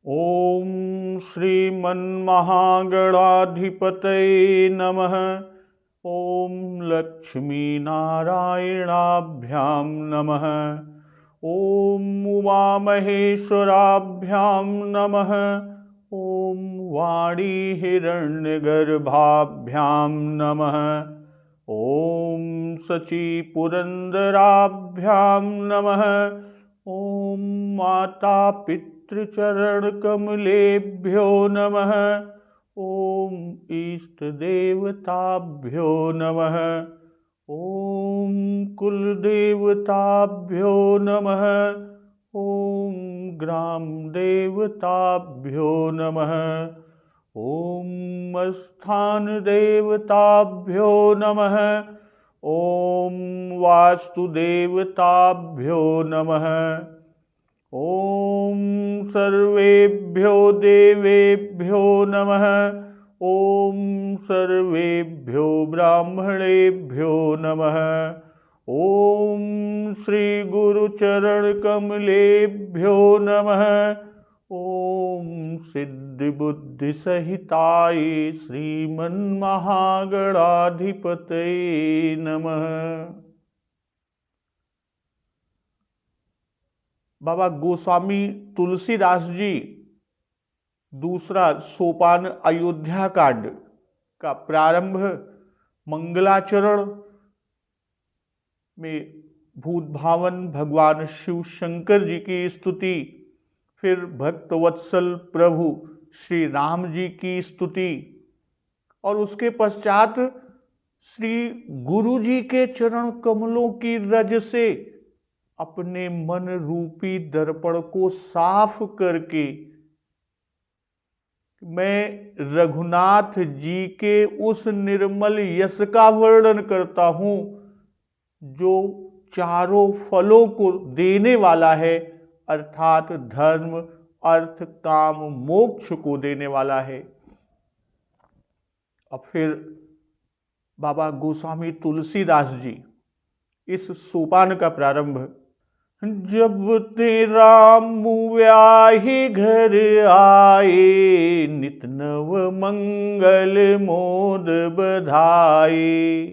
ओम श्रीमन्महागणाधिपतये नमः। ओम लक्ष्मीनारायणाभ्यां नमः। ओम उमामहेश्वराभ्यां नमः। ओम वाणी हिरण्यगर्भाभ्यां नमः। ओम सचीपुरन्दराभ्यां नमः। ओम माता पितृचरणकमलेभ्यो नमः। ओम इष्टदेवताभ्यो नमः। ओम कुलदेवताभ्यो नमः। ओम ग्रामदेवताभ्यो नमः। ओम स्थानदेवताभ्यो नमः। ओम वास्तुदेवताभ्यो नमः। ओम सर्वेभ्यो देवेभ्यो नमः। ओम सर्वेभ्यो ब्राह्मणेभ्यो नमः। ओम श्री गुरुचरणकमलेभ्यो नमः। ओम सिद्धिबुद्धिसहिताय श्रीमन्महागणाधिपतये नमः। बाबा गोस्वामी तुलसीदास जी दूसरा सोपान अयोध्या कांड का प्रारंभ मंगलाचरण में भूत भावन भगवान शिव शंकर जी की स्तुति, फिर भक्तवत्सल प्रभु श्री राम जी की स्तुति और उसके पश्चात श्री गुरु जी के चरण कमलों की रज से अपने मन रूपी दर्पण को साफ करके मैं रघुनाथ जी के उस निर्मल यश का वर्णन करता हूं जो चारों फलों को देने वाला है, अर्थात धर्म अर्थ काम मोक्ष को देने वाला है। अब फिर बाबा गोस्वामी तुलसीदास जी इस सोपान का प्रारंभ। जब ते राम व्याहि घर आए, नित नव मंगल मोद बधाए।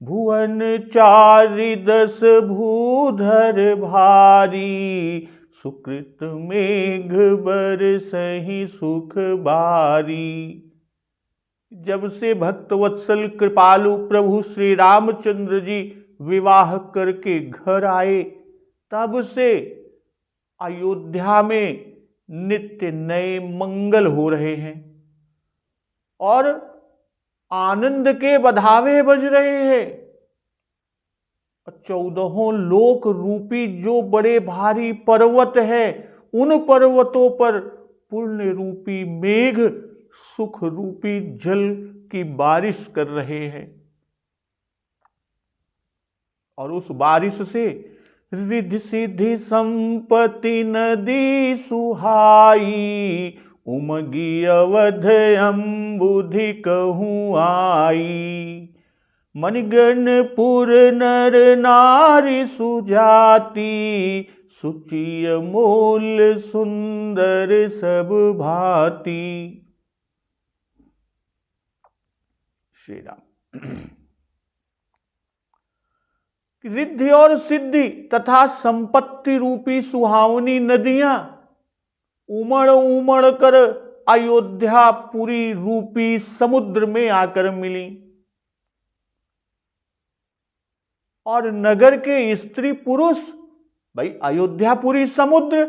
भुवन चारि दस भूधर भारी, सुकृत मेघ बरसहि सुख बारी। जब से भक्तवत्सल कृपालु प्रभु श्री रामचंद्र जी विवाह करके घर आए, तब से अयोध्या में नित्य नए मंगल हो रहे हैं और आनंद के बधावे बज रहे हैं। 14 लोक रूपी जो बड़े भारी पर्वत है, उन पर्वतों पर पुण्य रूपी मेघ सुख रूपी जल की बारिश कर रहे हैं और उस बारिश से रिद्धि सिद्धि संपत्ति नदी सुहाई। उमगी अवध अम्बुधि कहूँ आई। मणिगणपुर नर नारी सुजाति, सुचि अमूल सुंदर सब भांति। श्री राम। रिद्धि और सिद्धि तथा संपत्ति रूपी सुहावनी नदियां उमड़ उमड़ कर अयोध्यापुरी रूपी समुद्र में आकर मिली और नगर के स्त्री पुरुष, भाई अयोध्यापुरी समुद्र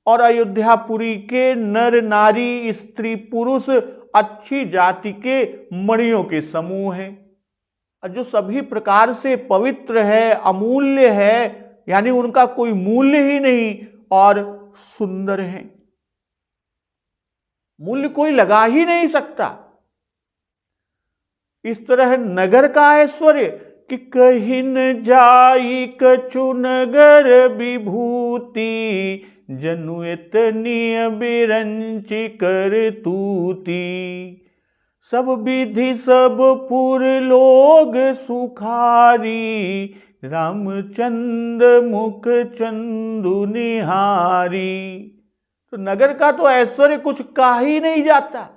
और अयोध्यापुरी के नर नारी स्त्री पुरुष अच्छी जाति के मणियों के समूह हैं, जो सभी प्रकार से पवित्र है, अमूल्य है, यानी उनका कोई मूल्य ही नहीं और सुंदर है। मूल्य कोई लगा ही नहीं सकता। इस तरह नगर का ऐश्वर्य कि कहीं न जाई कछु नगर विभूति, जनु इतनी बिरंची कर तूती। सब विधि सब पुर लोग सुखारी, रामचंद्र मुख चंदु निहारी। तो नगर का तो ऐश्वर्य कुछ कहा ही नहीं जाता,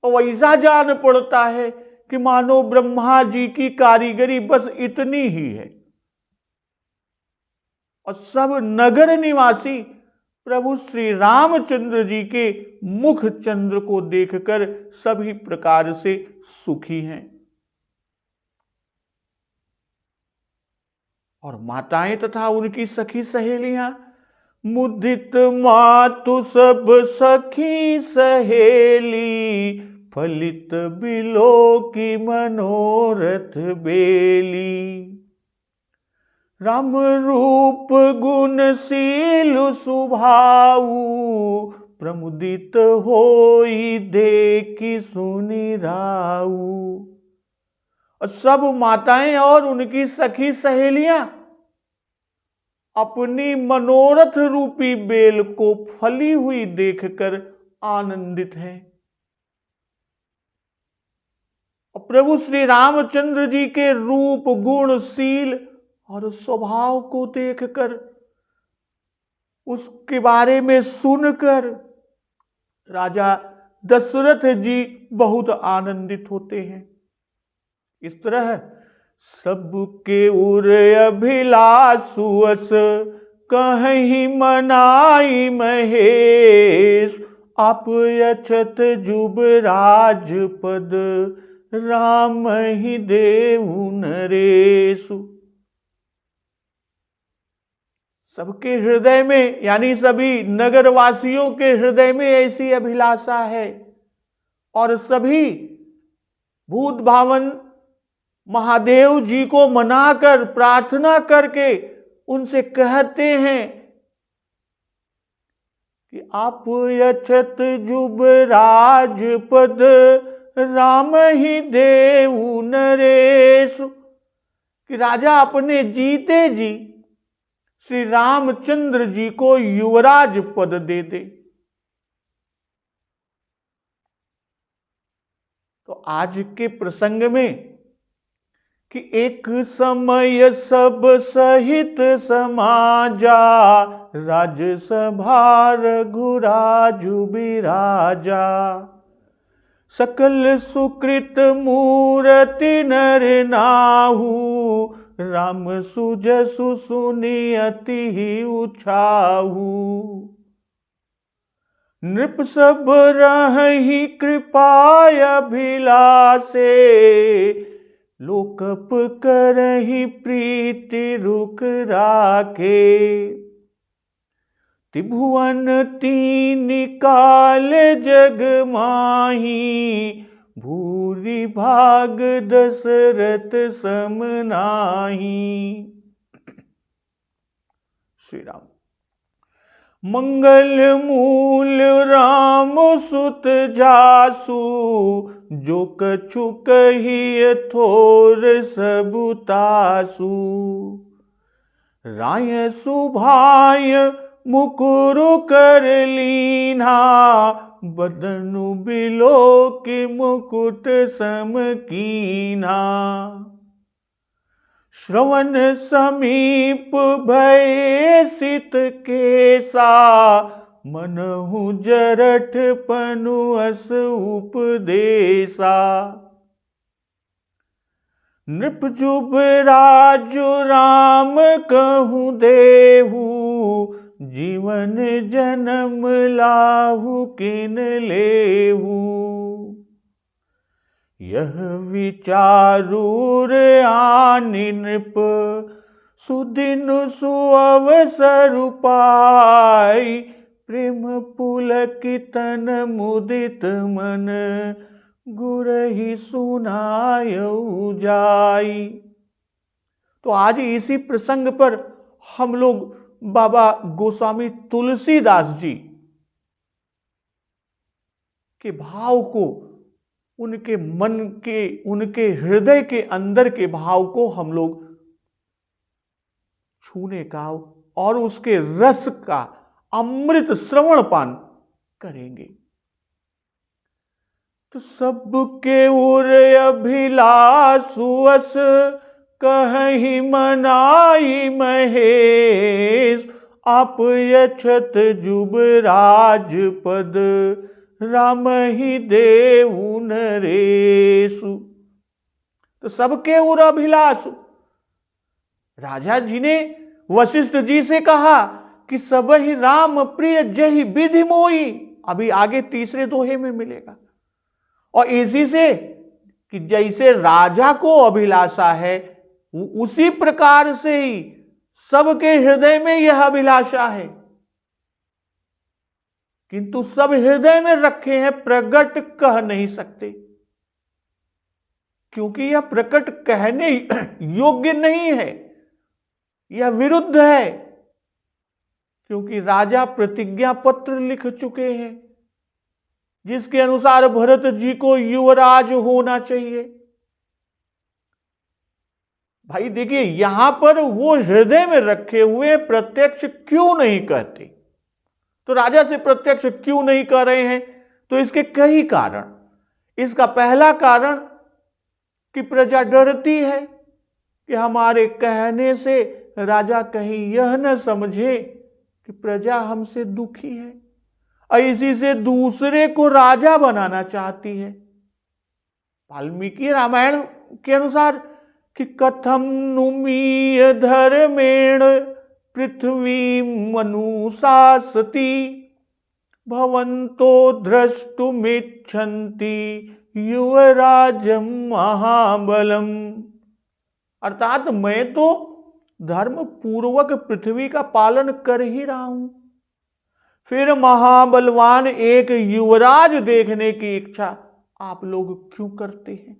और ऐसा जान पड़ता है कि मानो ब्रह्मा जी की कारीगरी बस इतनी ही है, और सब नगर निवासी प्रभु श्री रामचंद्र जी के मुख चंद्र को देखकर सभी प्रकार से सुखी हैं। और माताएं तथा उनकी सखी सहेलियां मुदित मातु सब सखी सहेली, फलित बिलो की मनोरथ बेली। राम रूप गुणशील सुभाऊ, प्रमुदित होई देखी सुनि राऊ। और सब माताएं और उनकी सखी सहेलियां अपनी मनोरथ रूपी बेल को फली हुई देखकर आनंदित हैं। और प्रभु श्री रामचंद्र जी के रूप गुणशील और स्वभाव को देखकर, उसके बारे में सुनकर राजा दशरथ जी बहुत आनंदित होते हैं। इस तरह सबके उर अभिलाषुअस, कहीं मनाई महेश। आप अछत जुबराज पद, राम ही देहु नरेशु। सबके हृदय में, यानी सभी नगरवासियों के हृदय में ऐसी अभिलाषा है, और सभी भूत भावन महादेव जी को मनाकर प्रार्थना करके उनसे कहते हैं कि आप अछत जुबराज पद, राम ही देहु नरेश। कि राजा अपने जीते जी श्री रामचंद्र जी को युवराज पद दे दे। तो आज के प्रसंग में कि एक समय सब सहित समाजा, राजसभा रघुराजु बिराजा। सकल सुकृत मूर्ति नर नाहु, राम सुजसु सुनि अति उछाहु। नृप सब रहहि कृपाय अभिलाषे, लोकप करहि प्रीति रुख राखे। त्रिभुवन तीन काल जग माही, भूरि भाग दशरथ सम नाहि। श्री राम। मंगल मूल राम सुत जासु, जो कछु कहिए थोर सबुतासु। राय सुभाय मुकुरु कर लीना, बदनु बिलो के मुकुट सम कीना। श्रवण समीप भय सित केसा, मनहु जरठ पनु अस उपदेसा। नृप जुबराजु राम कहूँ देहु, जीवन जन्म लाहु किन लेहु। यह विचारूर आनि नृप, सुदिन सुअवसर पाई। प्रेम पुलकितन मुदित मन, गुरहि सुनायऊ जाई। तो आज इसी प्रसंग पर हम लोग बाबा गोस्वामी तुलसीदास जी के भाव को, उनके मन के, उनके हृदय के अंदर के भाव को हम लोग छूने का और उसके रस का अमृत श्रवण पान करेंगे। तो सबके उर अभिलाषुअस, कहीं मनाई महेश। अपयछत जुबराज पद, राम ही देऊ नरेशु। तो सबके उर अभिलाषु। राजा जी ने वशिष्ठ जी से कहा कि सब ही राम प्रिय जहि विधि मोई। अभी आगे तीसरे दोहे में मिलेगा। और इसी से कि जैसे राजा को अभिलाषा है उसी प्रकार से ही सबके हृदय में यह अभिलाषा है, किंतु सब हृदय में रखे हैं, प्रकट कह नहीं सकते, क्योंकि यह प्रकट कहने योग्य नहीं है, यह विरुद्ध है। क्योंकि राजा प्रतिज्ञा पत्र लिख चुके हैं जिसके अनुसार भरत जी को युवराज होना चाहिए। भाई देखिए, यहां पर वो हृदय में रखे हुए प्रत्यक्ष क्यों नहीं कहते? तो राजा से प्रत्यक्ष क्यों नहीं कह रहे हैं? तो इसके कई कारण। इसका पहला कारण कि प्रजा डरती है कि हमारे कहने से राजा कहीं यह न समझे कि प्रजा हमसे दुखी है, और इसी से दूसरे को राजा बनाना चाहती है। वाल्मीकि रामायण के अनुसार कि कथम नुमीय धर्मेण पृथ्वी मनुशासति, भवन्तो द्रष्टुमिच्छन्ति युवराजं महाबलम। अर्थात मैं तो धर्म पूर्वक पृथ्वी का पालन कर ही रहा हूं, फिर महाबलवान एक युवराज देखने की इच्छा आप लोग क्यों करते हैं?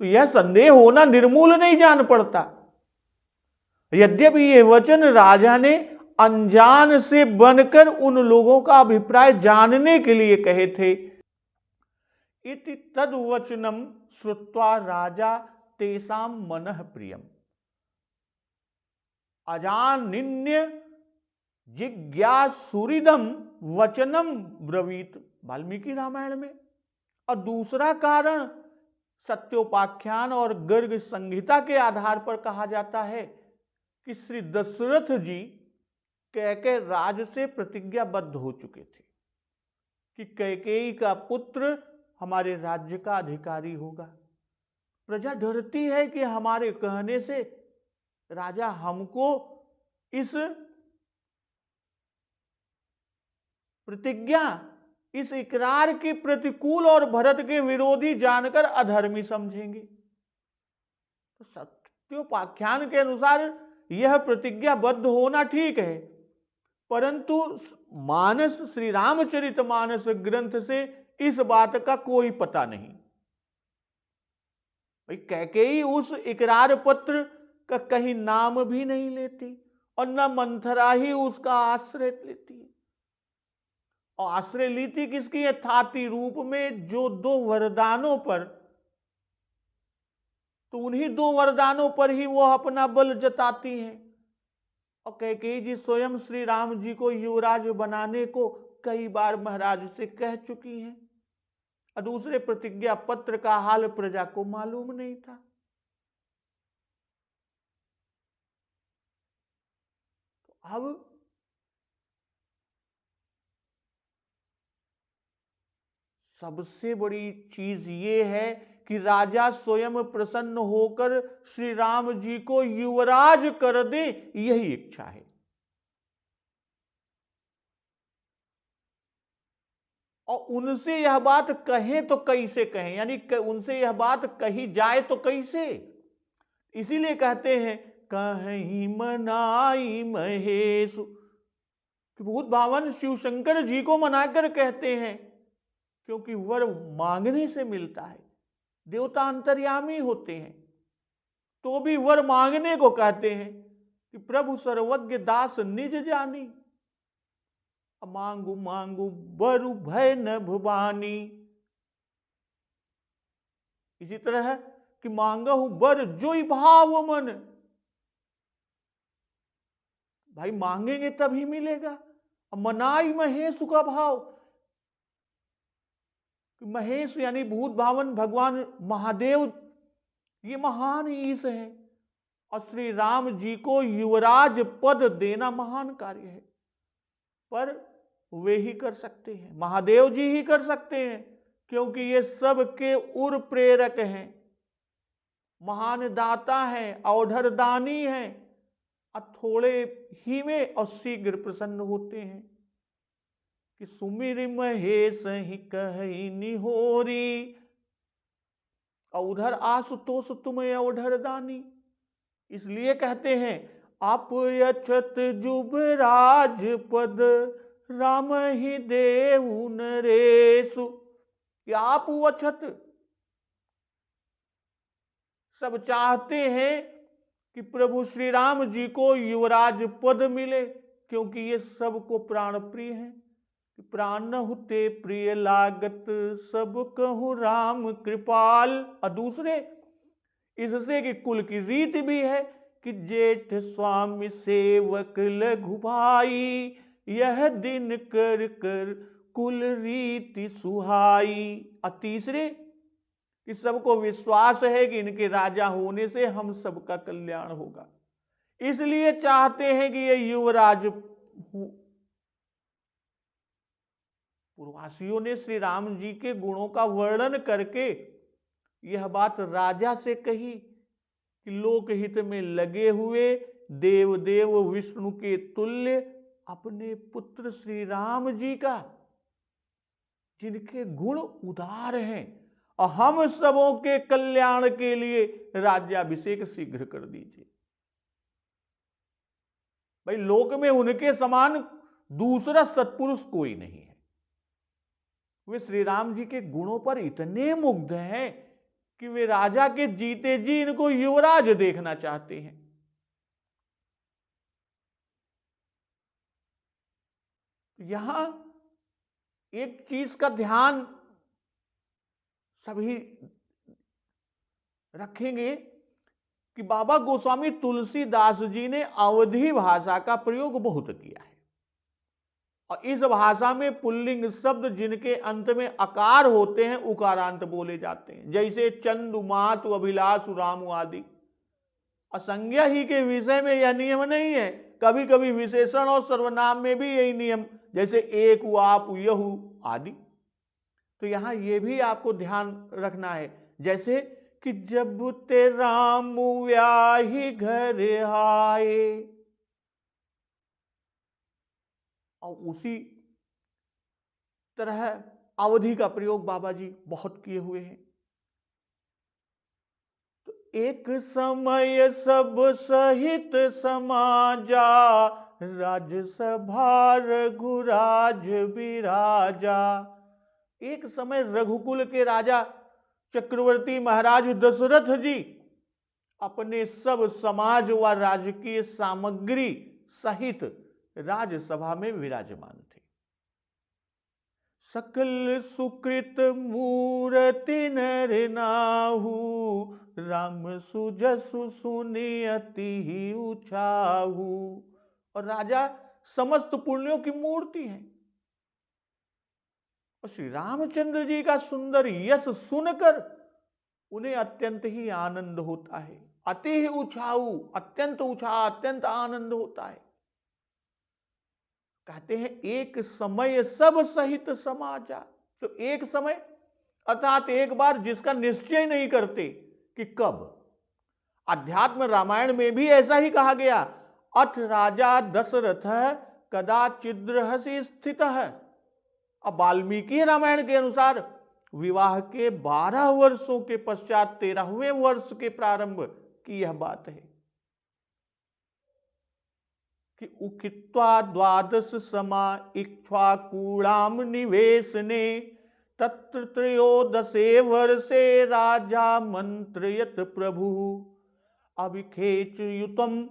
तो यह संदेह होना निर्मूल नहीं जान पड़ता। यद्यपि यह वचन राजा ने अनजान से बनकर उन लोगों का अभिप्राय जानने के लिए कहे थे। इति तद्वचनम श्रुत्वा राजा तेषां मनः प्रियम अजानिन्य जिज्ञासुरिदम वचनम ब्रवीत, वाल्मीकि रामायण में। और दूसरा कारण सत्योपाख्यान और गर्ग संहिता के आधार पर कहा जाता है कि श्री दशरथ जी कैकेयी राज से प्रतिज्ञाबद्ध हो चुके थे कि कैकेयी का पुत्र हमारे राज्य का अधिकारी होगा। प्रजा डरती है कि हमारे कहने से राजा हमको इस प्रतिज्ञा, इस इकरार के प्रतिकूल और भरत के विरोधी जानकर अधर्मी समझेंगे। तो सत्योपाख्यान के अनुसार यह प्रतिज्ञाबद्ध होना ठीक है, परंतु मानस, श्री रामचरितमानस ग्रंथ से इस बात का कोई पता नहीं। भाई कैकेयी उस इकरार पत्र का कहीं नाम भी नहीं लेती और न मंथरा ही उसका आश्रय लेती है। और आश्रय लीति किसकी है? थाती रूप में जो दो वरदानों पर, तो उन्हीं दो वरदानों पर ही वो अपना बल जताती हैं। और कैकेयी जी स्वयं श्री राम जी को युवराज बनाने को कई बार महाराज से कह चुकी हैं, और दूसरे प्रतिज्ञा पत्र का हाल प्रजा को मालूम नहीं था। तो अब सबसे बड़ी चीज ये है कि राजा स्वयं प्रसन्न होकर श्री राम जी को युवराज कर दे, यही इच्छा है। और उनसे यह बात कहें तो कैसे कहें, यानी उनसे यह बात कही जाए तो कैसे? इसीलिए कहते हैं कहीं मनाई महेश। बहुत भावन शिव शंकर जी को मनाकर कहते हैं, क्योंकि वर मांगने से मिलता है। देवता अंतर्यामी होते हैं तो भी वर मांगने को कहते हैं कि प्रभु सर्वज्ञ दास निज जानी, मांगू मांगू बरु भय न भुवानी। इसी तरह है कि मांगहु बर जोई भाव मन। भाई मांगेंगे तभी मिलेगा। मनाई महेश का भाव, महेश यानी भूत भावन भगवान महादेव, ये महान ईश है। और श्री राम जी को युवराज पद देना महान कार्य है, पर वे ही कर सकते हैं, महादेव जी ही कर सकते हैं, क्योंकि ये सबके उर प्रेरक हैं, महान दाता हैं, औढ़र दानी हैं, और थोड़े ही में और शीघ्र प्रसन्न होते हैं कि सुमिर महेश ही कहि निहोरी, और उधर आशुतोष तुम्हें औढ़र दानी। इसलिए कहते हैं आप अछत जुबराज पद राम ही देऊ नरेशु, कि आप अछत सब चाहते हैं कि प्रभु श्री राम जी को युवराज पद मिले, क्योंकि ये सबको प्राण प्रिय हैं। प्राण हुते प्रिय लागत सब कहूँ राम कृपाल। और दूसरे इससे कि कुल की रीति भी है कि जेठ स्वामी सेवक लघु भाई, यह दिन कर कर कुल रीति सुहाई। और तीसरे कि सबको विश्वास है कि इनके राजा होने से हम सबका कल्याण होगा, इसलिए चाहते हैं कि ये युवराज हो। पूर्ववासियों ने श्री राम जी के गुणों का वर्णन करके यह बात राजा से कही कि लोकहित में लगे हुए देव देव विष्णु के तुल्य अपने पुत्र श्री राम जी का, जिनके गुण उदार हैं, और हम सबों के कल्याण के लिए राज्याभिषेक शीघ्र कर दीजिए। भाई लोक में उनके समान दूसरा सत्पुरुष कोई नहीं है। वे श्री राम जी के गुणों पर इतने मुग्ध हैं कि वे राजा के जीते जी इनको युवराज देखना चाहते हैं। यहां एक चीज का ध्यान सभी रखेंगे कि बाबा गोस्वामी तुलसीदास जी ने अवधी भाषा का प्रयोग बहुत किया है, और इस भाषा में पुल्लिंग शब्द जिनके अंत में अकार होते हैं उकारांत बोले जाते हैं, जैसे चंदु मातु अभिलाषु रामु आदि। असंज्ञा ही के विषय में यह नियम नहीं है, कभी कभी विशेषण और सर्वनाम में भी यही नियम, जैसे एक आप यहु आदि। तो यहां यह भी आपको ध्यान रखना है, जैसे कि जब ते राम व्याही घर आए, और उसी तरह अवधि का प्रयोग बाबा जी बहुत किए हुए हैं। तो एक समय सब सहित समाजा, राजसभा रघुराज विराजा। एक समय रघुकुल के राजा चक्रवर्ती महाराज दशरथ जी अपने सब समाज व राजकीय सामग्री सहित राजसभा में विराजमान थे। सकल सुकृत मूर्ति नर नाहु, राम सुजसु सुनि अति उछाहु। और राजा समस्त पुण्यों की मूर्ति है, और श्री रामचंद्र जी का सुंदर यश सुनकर उन्हें अत्यंत ही आनंद होता है। अति ही उछाऊ, अत्यंत उत्साह, अत्यंत आनंद होता है। कहते हैं एक समय सब सहित समाजा। तो एक समय अर्थात एक बार जिसका निश्चय नहीं करते कि कब। अध्यात्म रामायण में भी ऐसा ही कहा गया, अथ राजा दशरथ कदाचिद्रहसि स्थितः। अब वाल्मीकि रामायण के अनुसार विवाह के 12 वर्षों के पश्चात 13वें वर्ष के प्रारंभ की यह बात है कि उखित्वा द्वादश समा इक्ष्वाकूणाम निवेशने, तत्र त्रयोदशे वर्षे राजा मंत्रयत प्रभु, अभिखेच युतम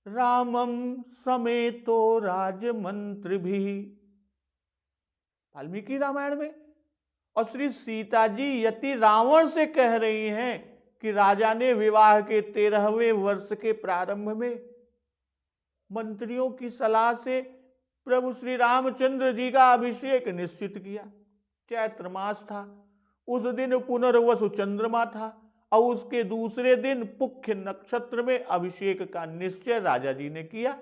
रामम समेतो राजमंत्र भी। वाल्मीकि रामायण में और श्री सीता जी यति रावण से कह रही हैं कि राजा ने विवाह के 13वें वर्ष के प्रारंभ में मंत्रियों की सलाह से प्रभु श्री रामचंद्र जी का अभिषेक निश्चित किया। चैत्र मास था, उस दिन पुनर्वसु चंद्रमा था, और उसके दूसरे दिन पुख्य नक्षत्र में अभिषेक का निश्चय राजा जी ने किया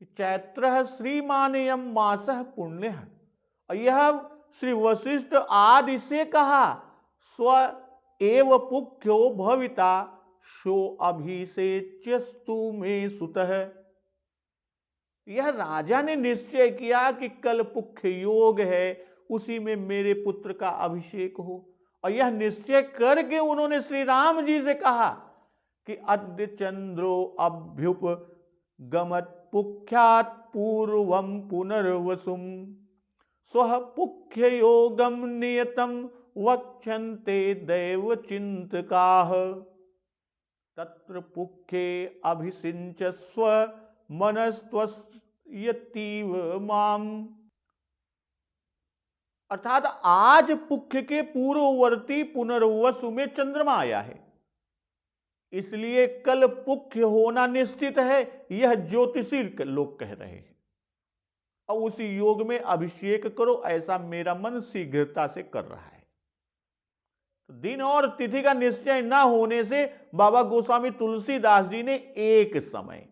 कि चैत्र श्रीमानयम मासः पुण्य। और यह श्री वशिष्ठ आदि से कहा स्व एव पुख्यो भविता शो अभिषेच्यस्तु में सुतः। यह राजा ने निश्चय किया कि कल पुख्य योग है, उसी में मेरे पुत्र का अभिषेक हो। और यह निश्चय करके उन्होंने श्री राम जी से कहा कि अद्य चंद्रो अभ्युप गमत पुख्यात पूर्वम पुनर्वसुम स्वः पुख्य योगम नियतम वक्षन्ते दैव चिंतकाः तत्र पुख्ये अभिषिञ्चस्व मनस्त्वयतीव माम। अर्थात आज पुख्य के पूर्ववर्ती पुनर्वसु में चंद्रमा आया है, इसलिए कल पुख्य होना निश्चित है, यह ज्योतिषी लोग कह रहे हैं। और उसी योग में अभिषेक करो, ऐसा मेरा मन शीघ्रता से कर रहा है। तो दिन और तिथि का निश्चय न होने से बाबा गोस्वामी तुलसीदास जी ने एक समय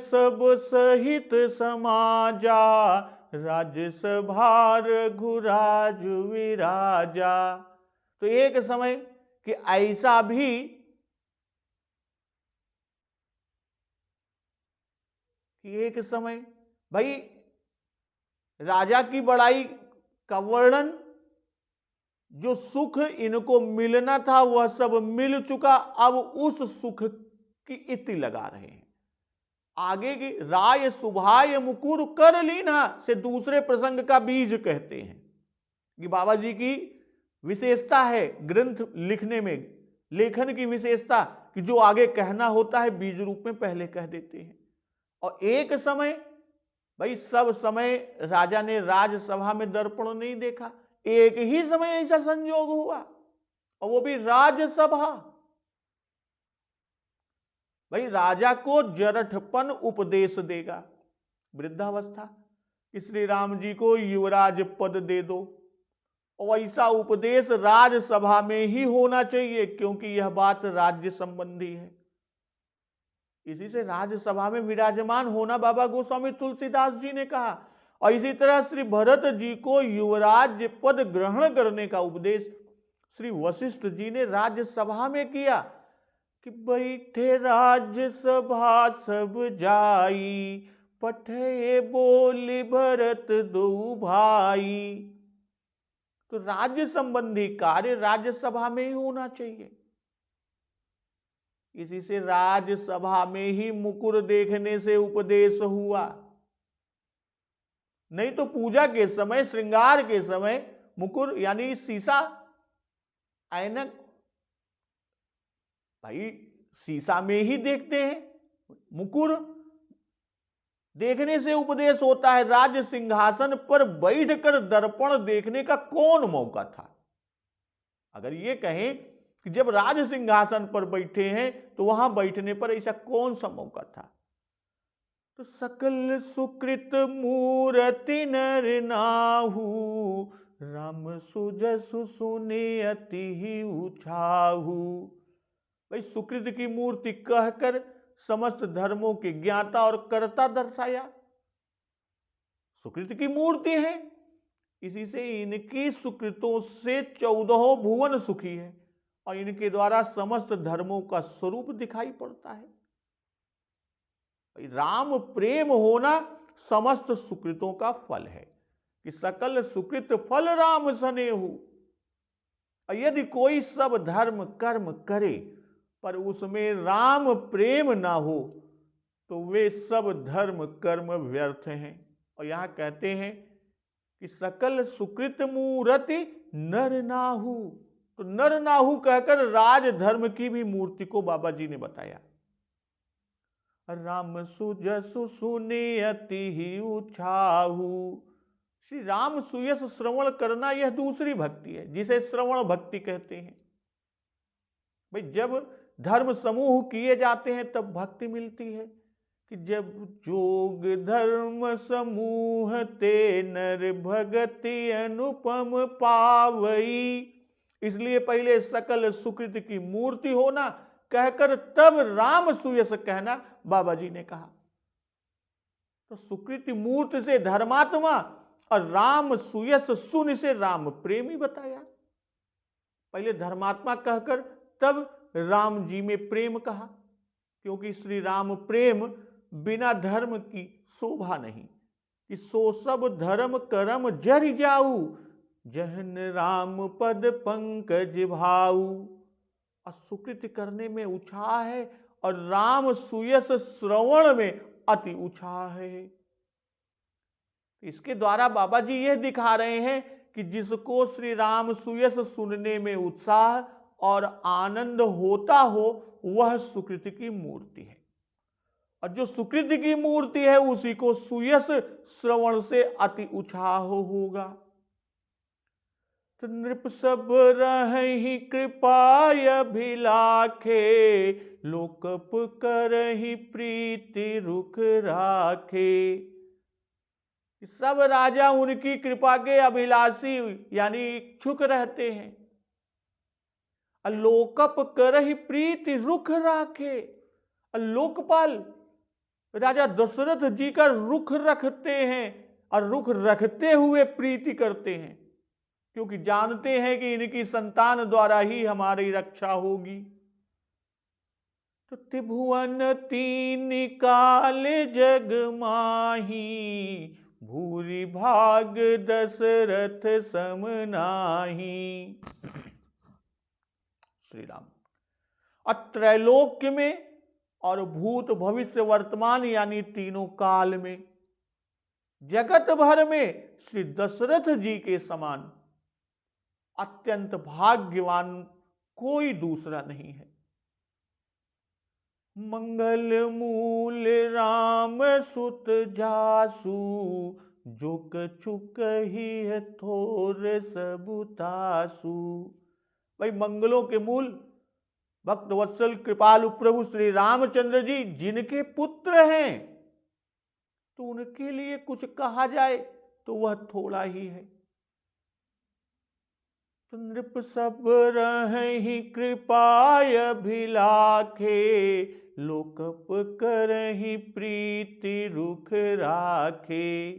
सब सहित समाजा राज्यसभा रघुराज विराजा। तो एक समय कि ऐसा भी एक समय भाई राजा की बड़ाई का वर्णन, जो सुख इनको मिलना था वह सब मिल चुका, अब उस सुख की इति लगा रहे हैं। आगे की राय सुभाय मुकुर कर लीना से दूसरे प्रसंग का बीज कहते हैं कि बाबा जी की विशेषता है ग्रंथ लिखने में, लेखन की विशेषता कि जो आगे कहना होता है बीज रूप में पहले कह देते हैं। और एक समय भाई सब समय राजा ने राजसभा में दर्पण नहीं देखा, एक ही समय ऐसा संयोग हुआ और वो भी राजसभा। भाई राजा को जरठपन उपदेश देगा वृद्धावस्था कि श्री राम जी को युवराज पद दे दो, और ऐसा उपदेश राजसभा में ही होना चाहिए क्योंकि यह बात राज्य संबंधी है। इसी से राज्यसभा में विराजमान होना बाबा गोस्वामी तुलसीदास जी ने कहा। और इसी तरह श्री भरत जी को युवराज पद ग्रहण करने का उपदेश श्री वशिष्ठ जी ने राज्यसभा में किया कि बैठे राज्यसभा सब जाई पठे बोली भरत दो भाई। तो राज्य संबंधी कार्य राज्यसभा में ही होना चाहिए। इसी से राज्यसभा में ही मुकुर देखने से उपदेश हुआ, नहीं तो पूजा के समय श्रृंगार के समय मुकुर यानी शीशा ऐनक भाई शीशा में ही देखते हैं, मुकुर देखने से उपदेश होता है। राज सिंहासन पर बैठकर दर्पण देखने का कौन मौका था? अगर ये कहें कि जब राज सिंहासन पर बैठे हैं तो वहां बैठने पर ऐसा कौन सा मौका था? तो सकल सुकृत मूर्ति नर नाहू राम सुजसु सुने अति ही उछाहू। भाई सुकृत की मूर्ति कहकर समस्त धर्मों के ज्ञाता और कर्ता दर्शाया। सुकृत की मूर्ति है, इसी से इनकी सुकृतों से 14 भुवन सुखी है और इनके द्वारा समस्त धर्मों का स्वरूप दिखाई पड़ता है। राम प्रेम होना समस्त सुकृतों का फल है कि सकल सुकृत फल राम सनेहु। और यदि कोई सब धर्म कर्म करे पर उसमें राम प्रेम ना हो तो वे सब धर्म कर्म व्यर्थ हैं। और यहां कहते हैं कि सकल सुकृत मूर्ति नर नाहु। तो नर नाहु कहकर राज धर्म की भी मूर्ति को बाबा जी ने बताया। राम सुजसु सुने अति ही उछाहू। श्री राम सुयस श्रवण करना यह दूसरी भक्ति है जिसे श्रवण भक्ति कहते हैं। भाई जब धर्म समूह किए जाते हैं तब भक्ति मिलती है, कि जब जोग धर्म समूह ते नर भगति अनुपम पावई, इसलिए पहले सकल सुकृत की मूर्ति होना कहकर तब राम सुयस कहना बाबा जी ने कहा। तो सुकृति मूर्ति से धर्मात्मा और राम सुयस सुन से राम प्रेमी बताया। पहले धर्मात्मा कहकर तब राम जी में प्रेम कहा, क्योंकि श्री राम प्रेम बिना धर्म की शोभा नहीं। कि सो सब धर्म करम जरि जाऊ, जहन राम पद पंकज भाऊ। और सुकृति करने में उत्साह है और राम सुयस श्रवण में अति उत्साह है। इसके द्वारा बाबा जी यह दिखा रहे हैं कि जिसको श्री राम सुयस सुनने में उत्साह और आनंद होता हो वह सुकृति की मूर्ति है, और जो सुकृति की मूर्ति है उसी को सुयस श्रवण से अति उत्साह होगा। तो नृप सब रहहि कृपाय अभिलाखे, लोकप करहि प्रीति रुख राखे। सब राजा उनकी कृपा के अभिलाषी यानी इच्छुक रहते हैं। लोकप करहि प्रीति रुख राखे, लोकपाल राजा दशरथ जी का रुख रखते हैं और रुख रखते हुए प्रीति करते हैं, क्योंकि जानते हैं कि इनकी संतान द्वारा ही हमारी रक्षा होगी। तो त्रिभुवन तीन काल जग माही, भूरि भाग दशरथ सम नाही। श्री राम और त्रैलोक्य में और भूत भविष्य वर्तमान यानी तीनों काल में जगत भर में श्री दशरथ जी के समान अत्यंत भाग्यवान कोई दूसरा नहीं है। मंगल मूल राम सुत जासु, जो कछु कही थोर सबुतासु। भाई मंगलों के मूल भक्त वत्सल कृपालु प्रभु श्री रामचंद्र जी जिनके पुत्र हैं, तो उनके लिए कुछ कहा जाए तो वह थोड़ा ही है। तो नृप सब रहहि कृपाय अभिलाखे, लोकप करहि प्रीति रुख राखे।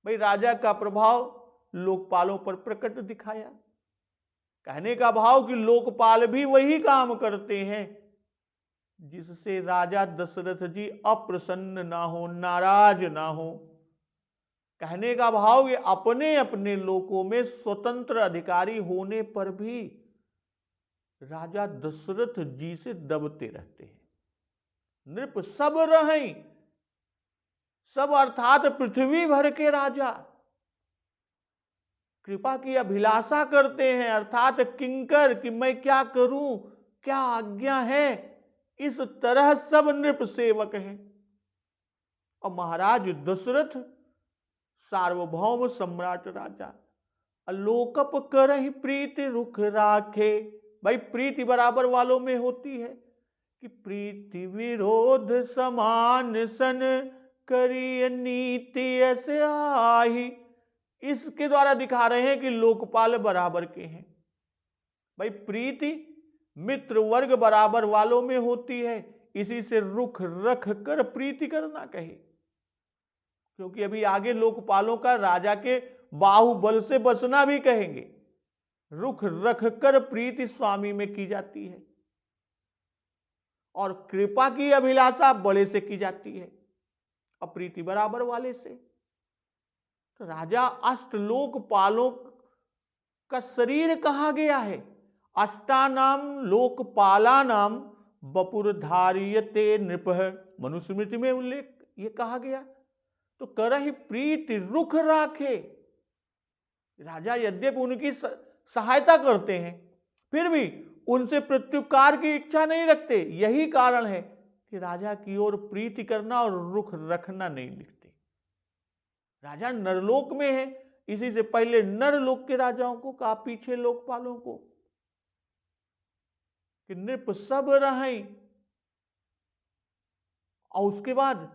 भाई राजा का प्रभाव लोकपालों पर प्रकट दिखाया। कहने का भाव कि लोकपाल भी वही काम करते हैं जिससे राजा दशरथ जी अप्रसन्न ना हो, नाराज ना हो। कहने का भाव कि अपने अपने लोकों में स्वतंत्र अधिकारी होने पर भी राजा दशरथ जी से दबते रहते हैं। नृप सब रहें, सब अर्थात पृथ्वी भर के राजा कृपा की अभिलाषा करते हैं, अर्थात किंकर कि मैं क्या करूं, क्या आज्ञा है, इस तरह सब नृप सेवक हैं। और महाराज दशरथ सार्वभौम सम्राट राजा, लोकप करहि प्रीति रुख राखे। भाई प्रीति बराबर वालों में होती है कि प्रीति विरोध समान सन, करिय नीति ऐसे आही। इसके द्वारा दिखा रहे हैं कि लोकपाल बराबर के हैं। भाई प्रीति मित्र वर्ग बराबर वालों में होती है, इसी से रुख रख कर प्रीति करना कहे। क्योंकि अभी आगे लोकपालों का राजा के बाहुबल से बसना भी कहेंगे। रुख रख कर प्रीति स्वामी में की जाती है और कृपा की अभिलाषा बड़े से की जाती है और प्रीति बराबर वाले से। तो राजा अष्टलोकपालों का शरीर कहा गया है। अष्टानाम लोकपालानाम वपुर्धार्यते नृपः, मनुस्मृति में उल्लेख ये कहा गया। तो करहि प्रीति रुख राखे। राजा यद्यपि उनकी सहायता करते हैं फिर भी उनसे प्रत्युपकार की इच्छा नहीं रखते। यही कारण है कि राजा की ओर प्रीति करना और रुख रखना नहीं लिखते। राजा नरलोक में है, इसी से पहले नरलोक के राजाओं को कहा, पीछे लोकपालों को कि नृप सब रहें और उसके बाद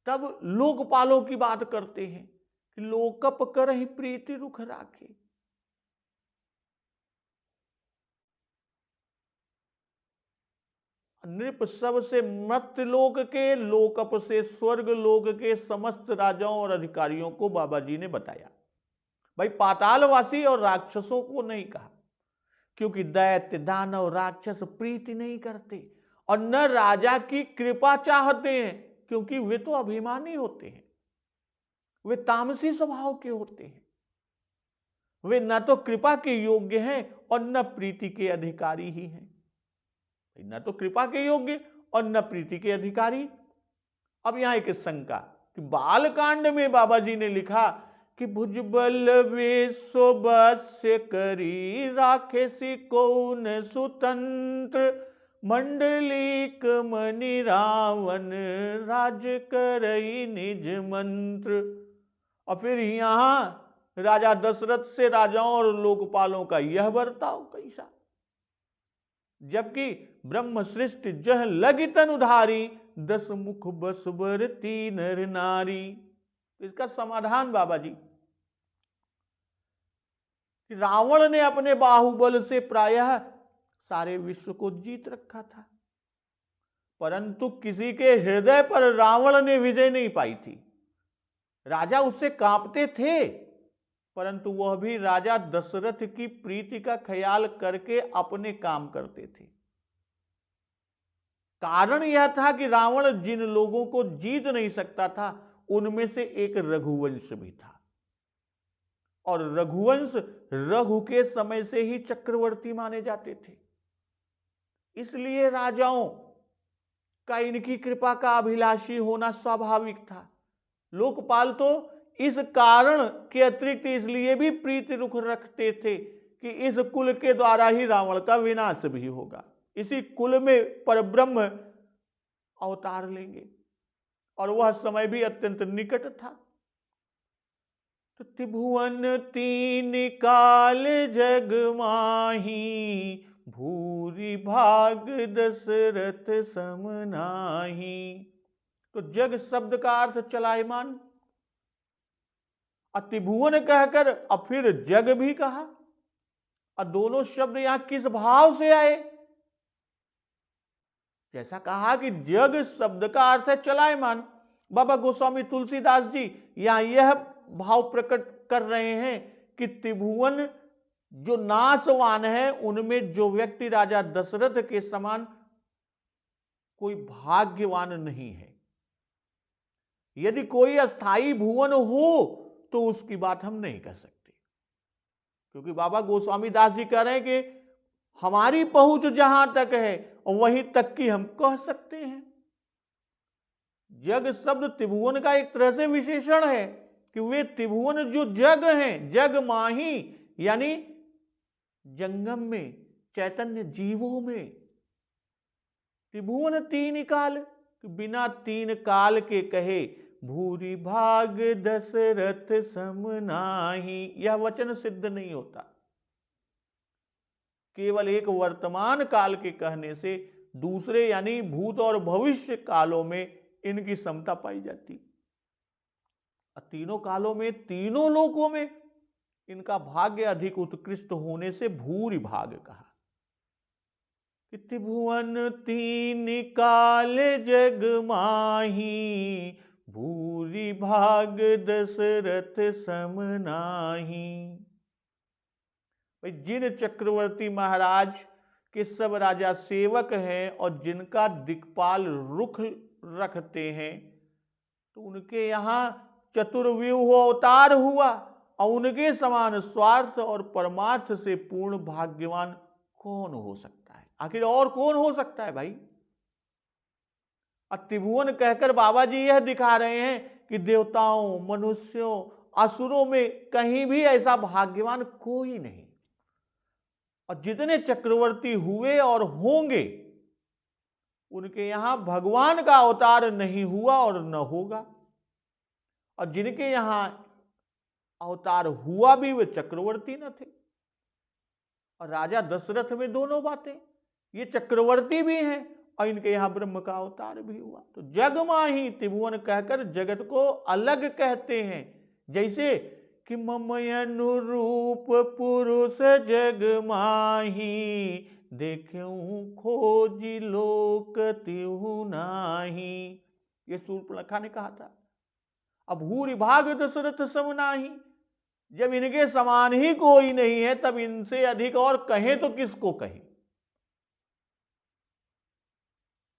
तब लोकपालों की बात करते हैं कि लोकप करहि प्रीति रुख राखे। नृप सब से मर्त्य लोक के, लोकप से स्वर्ग लोक के समस्त राजाओं और अधिकारियों को बाबा जी ने बताया। भाई पातालवासी और राक्षसों को नहीं कहा, क्योंकि दैत्य दानव राक्षस प्रीति नहीं करते और न राजा की कृपा चाहते हैं, क्योंकि वे तो अभिमानी होते हैं, वे तामसी स्वभाव के होते हैं, वे न तो कृपा के योग्य हैं और न प्रीति के अधिकारी ही हैं। न तो कृपा के योग्य और न प्रीति के अधिकारी। अब यहां एक शंका कि बालकांड में बाबा जी ने लिखा कि भुजबल वे सो बस्य करी राखे सी कौन सुतंत्र, मंडलिक मणि रावण राज करई निज मंत्र। और फिर यहां राजा दशरथ से राजाओं और लोकपालों का यह बर्ताव कैसा, जबकि ब्रह्म सृष्टि जह लगी तनुधारी, 10 मुख बस बर तीन नर नारी। इसका समाधान बाबा जी, रावण ने अपने बाहुबल से प्रायः सारे विश्व को जीत रखा था, परंतु किसी के हृदय पर रावण ने विजय नहीं पाई थी। राजा उससे कांपते थे, परंतु वह भी राजा दशरथ की प्रीति का ख्याल करके अपने काम करते थे। कारण यह था कि रावण जिन लोगों को जीत नहीं सकता था, उनमें से एक रघुवंश भी था, और रघुवंश रघु के समय से ही चक्रवर्ती माने जाते थे। इसलिए राजाओं का इनकी कृपा का अभिलाषी होना स्वाभाविक था। लोकपाल तो इस कारण के अतिरिक्त इसलिए भी प्रीति रुख रखते थे कि इस कुल के द्वारा ही रावण का विनाश भी होगा, इसी कुल में परब्रह्म अवतार लेंगे, और वह समय भी अत्यंत निकट था। तो त्रिभुवन तीन काल जग माही, भूरि भाग दशरथ सम नाहि। तो जग शब्द का अर्थ चलायमान, त्रिभुवन कहकर और फिर जग भी कहा, और दोनों शब्द यहां किस भाव से आए? जैसा कहा कि जग शब्द का अर्थ है चलायमान, बाबा गोस्वामी तुलसीदास जी यहां यह भाव प्रकट कर रहे हैं कि त्रिभुवन जो नाशवान है, उनमें जो व्यक्ति राजा दशरथ के समान कोई भाग्यवान नहीं है। यदि कोई अस्थाई भुवन हो तो उसकी बात हम नहीं कह सकते, क्योंकि बाबा गोस्वामी दास जी कह रहे हैं कि हमारी पहुंच जहां तक है वहीं तक की हम कह सकते हैं। जग शब्द त्रिभुवन का एक तरह से विशेषण है कि वे त्रिभुवन जो जग हैं, जग माही यानी जंगम में, चैतन्य जीवों में। त्रिभुवन तीन काल, बिना तीन काल के कहे भूरि भाग दशरथ सम नाहि, यह वचन सिद्ध नहीं होता। केवल एक वर्तमान काल के कहने से दूसरे यानी भूत और भविष्य कालों में इनकी समता पाई जाती। तीनों कालों में, तीनों लोकों में इनका भाग्य अधिक उत्कृष्ट होने से भूरि भाग कहा। त्रिभुवन तीन काल जग माही, भूरि भाग दशरथ सम नाहि। भाई जिन चक्रवर्ती महाराज के सब राजा सेवक हैं और जिनका दिक्पाल रुख रखते हैं, तो उनके यहां चतुर्व्यूह अवतार हुआ, और उनके समान स्वार्थ और परमार्थ से पूर्ण भाग्यवान कौन हो सकता है? आखिर और कौन हो सकता है भाई? त्रिभुवन कहकर बाबा जी यह दिखा रहे हैं कि देवताओं, मनुष्यों, असुरों में कहीं भी ऐसा भाग्यवान कोई नहीं, और जितने चक्रवर्ती हुए और होंगे उनके यहां भगवान का अवतार नहीं हुआ और न होगा, और जिनके यहां अवतार हुआ भी वे चक्रवर्ती न थे। और राजा दशरथ में दोनों बातें, ये चक्रवर्ती भी हैं और इनके यहाँ ब्रह्म का अवतार भी हुआ। तो जग माही त्रिभुवन कहकर जगत को अलग कहते हैं। जैसे कि मम अनुरूप पुरुष जग माही, देखूं खोज लोक तिहु नाही। ये शूर्पणखा ने कहा था। अब भूरि भाग दशरथ सम नाही, जब इनके समान ही कोई नहीं है तब इनसे अधिक और कहें तो किसको कहें।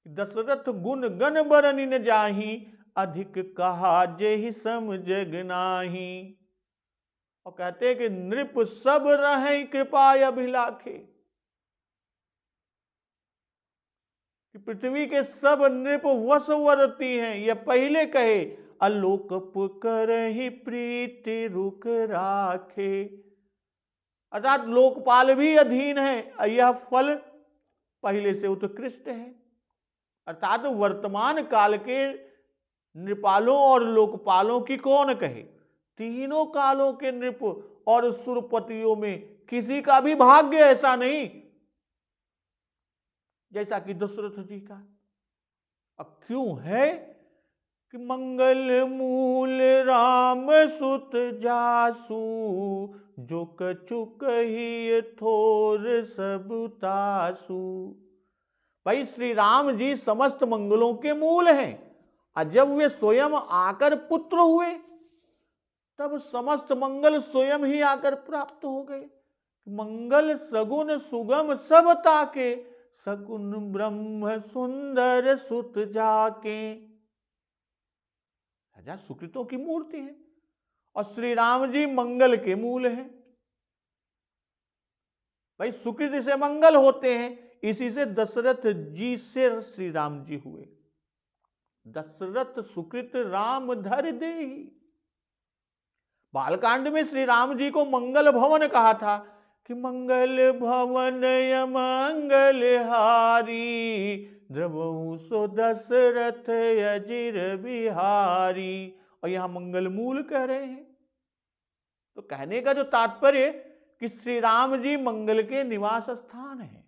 दशरथ गुण गण बरनि न जाही, अधिक कहा जेहि सम जग नाही। और कहते हैं कि नृप सब रहे कृपा अभिलाखे, कि पृथ्वी के सब नृप वशवर्ती हैं। यह पहले कहे आलोक पुकर ही प्रीति रुक राखे, अर्थात लोकपाल भी अधीन है। यह फल पहले से उत्कृष्ट है। अर्थात वर्तमान काल के नृपालों और लोकपालों की कौन कहे। तीनों कालों के नृप और सुरपतियों में किसी का भी भाग्य ऐसा नहीं जैसा कि दशरथ जी का। अब क्यों है कि मंगल मूल राम सुत जासु, जो कछु कही थोर सब तासु। भाई श्री राम जी समस्त मंगलों के मूल हैं, और जब वे स्वयं आकर पुत्र हुए तब समस्त मंगल स्वयं ही आकर प्राप्त हो गए। मंगल सगुन सुगम सब ताके, सगुन ब्रह्म सुंदर सुत जाके। राजा सुकृतों की मूर्ति है और श्री राम जी मंगल के मूल हैं। भाई सुकृत से मंगल होते हैं, इसी से दशरथ जी से श्री राम जी हुए। दशरथ सुकृत राम धर देहि। बालकांड में श्री राम जी को मंगल भवन कहा था कि मंगल भवन मंगल हारी, द्रवहु सो दशरथ अजिर बिहारी। और यहां मंगल मूल कह रहे हैं। तो कहने का जो तात्पर्य कि श्री राम जी मंगल के निवास स्थान है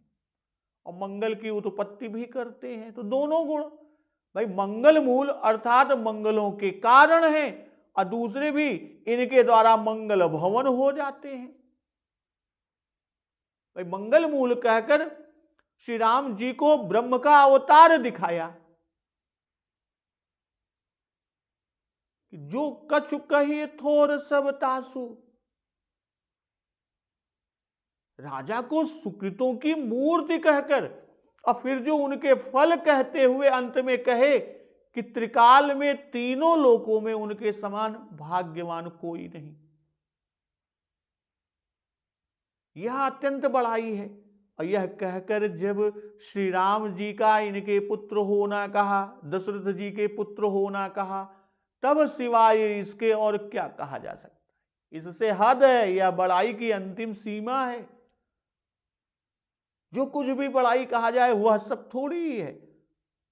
और मंगल की उत्पत्ति भी करते हैं। तो दोनों गुण, भाई मंगल मूल अर्थात मंगलों के कारण है, और दूसरे भी इनके द्वारा मंगल भवन हो जाते हैं। भाई मंगल मूल कहकर श्री राम जी को ब्रह्म का अवतार दिखाया कि जो कछु कही थोर सब तासु। राजा को सुकृतों की मूर्ति कहकर और फिर जो उनके फल कहते हुए अंत में कहे कि त्रिकाल में तीनों लोकों में उनके समान भाग्यवान कोई नहीं। यह अत्यंत बड़ाई है। और यह कहकर जब श्री राम जी का इनके पुत्र होना कहा, दशरथ जी के पुत्र होना कहा, तब सिवाय इसके और क्या कहा जा सकता है। इससे हद है, यह बड़ाई की अंतिम सीमा है। जो कुछ भी बड़ाई कहा जाए वह सब थोड़ी ही है,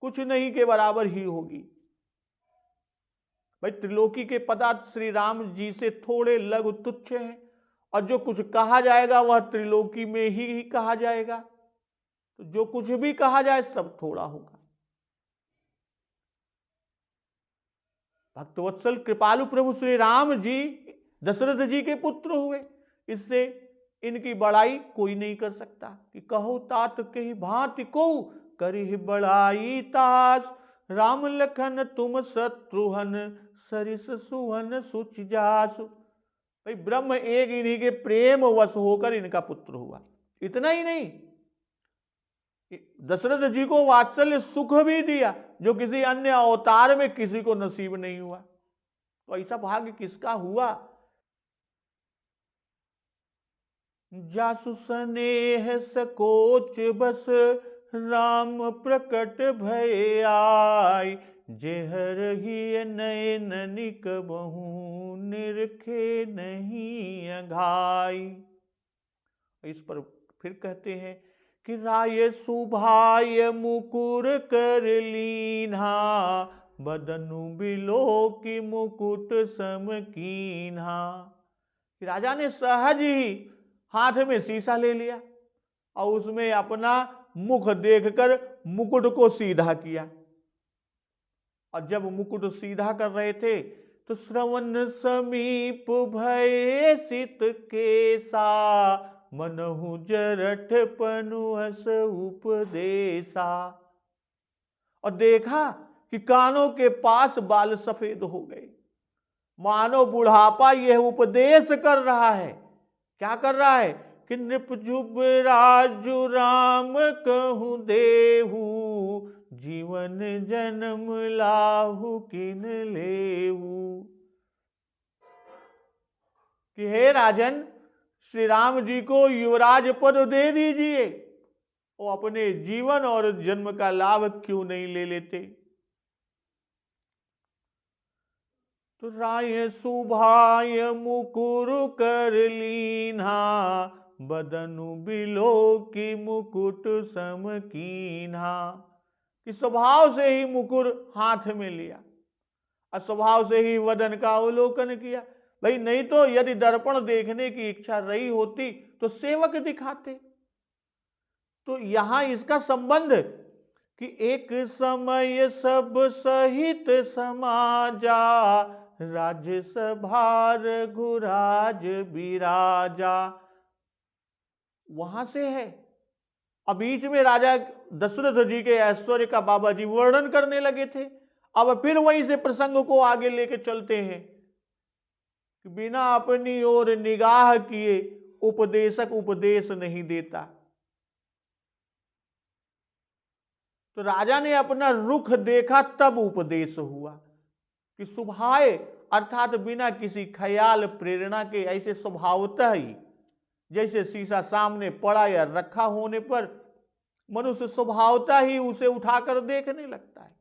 कुछ नहीं के बराबर ही होगी। भाई त्रिलोकी के पदार्थ श्री राम जी से थोड़े लघु तुच्छ हैं, और जो कुछ कहा जाएगा वह त्रिलोकी में ही कहा जाएगा। तो जो कुछ भी कहा जाए सब थोड़ा होगा। भक्तवत्सल कृपालु प्रभु श्री राम जी दशरथ जी के पुत्र हुए, इससे इनकी बड़ाई कोई नहीं कर सकता। कि कहो तात कही भांति को करी बड़ाई तास, राम लखन तुम शत्रुहन सरिस सुहन सुच जासु। भाई ब्रह्म एक इन्हीं के प्रेम वश होकर इनका पुत्र हुआ। इतना ही नहीं, दशरथ जी को वात्सल्य सुख भी दिया जो किसी अन्य अवतार में किसी को नसीब नहीं हुआ। तो ऐसा भाग्य किसका हुआ। जासु स्नेह सकोच बस, राम प्रकट भय आय, जेहर ही नयन निकबहु, निरखे नहीं अघाई। इस पर फिर कहते हैं कि राय सुभाय मुकुर कर लीन्हा, बदनु बिलो की मुकुट सम कीन्हा। राजा ने सहज ही हाथ में शीशा ले लिया और उसमें अपना मुख देखकर मुकुट को सीधा किया। और जब मुकुट सीधा कर रहे थे तो श्रवण समीप भय सित केसा, मनहु जरठ पनुअस उपदेसा। और देखा कि कानों के पास बाल सफेद हो गए, मानो बुढ़ापा यह उपदेश कर रहा है। क्या कर रहा है कि नृपजुब राजु राम कहूँ देहु, जीवन जन्म लाहु किन लेहु। कि हे राजन, श्री राम जी को युवराज पद दे दीजिए, वो अपने जीवन और जन्म का लाभ क्यों नहीं ले लेते। तो राय सुभाय मुकुर कर लीन्हा, बदनु बिलो की मुकुट सम कीन्हा। कि स्वभाव से ही मुकुर हाथ में लिया और स्वभाव से ही वदन का अवलोकन किया। भाई नहीं तो यदि दर्पण देखने की इच्छा रही होती तो सेवक दिखाते। तो यहां इसका संबंध कि एक समय सब सहित समाजा, राज्यसभा रघुराज बिराजा, वहां से है। अब बीच में राजा दशरथ जी के ऐश्वर्य का बाबा जी वर्णन करने लगे थे। अब फिर वहीं से प्रसंग को आगे लेके चलते हैं कि बिना अपनी ओर निगाह किए उपदेशक उपदेश नहीं देता। तो राजा ने अपना रुख देखा तब उपदेश हुआ कि सुभाए अर्थात बिना किसी ख्याल प्रेरणा के, ऐसे स्वभावतः ही जैसे शीशा सामने पड़ा या रखा होने पर मनुष्य स्वभावतः ही उसे उठाकर देखने लगता है।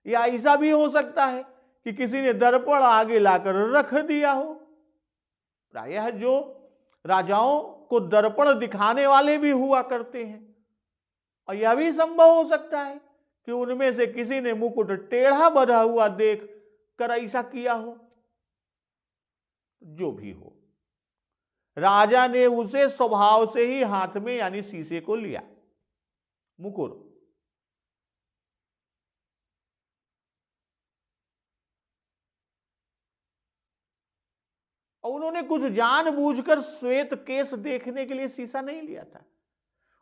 या ऐसा भी हो सकता है कि किसी ने दर्पण आगे लाकर रख दिया हो। प्रायः जो राजाओं को दर्पण दिखाने वाले भी हुआ करते हैं। और यह भी संभव हो सकता है कि उनमें से किसी ने मुकुट टेढ़ा बंधा हुआ देख कर ऐसा किया हो। जो भी हो, राजा ने उसे स्वभाव से ही हाथ में यानी शीशे को लिया, मुकुट। और उन्होंने कुछ जानबूझकर श्वेत केस देखने के लिए शीशा नहीं लिया था।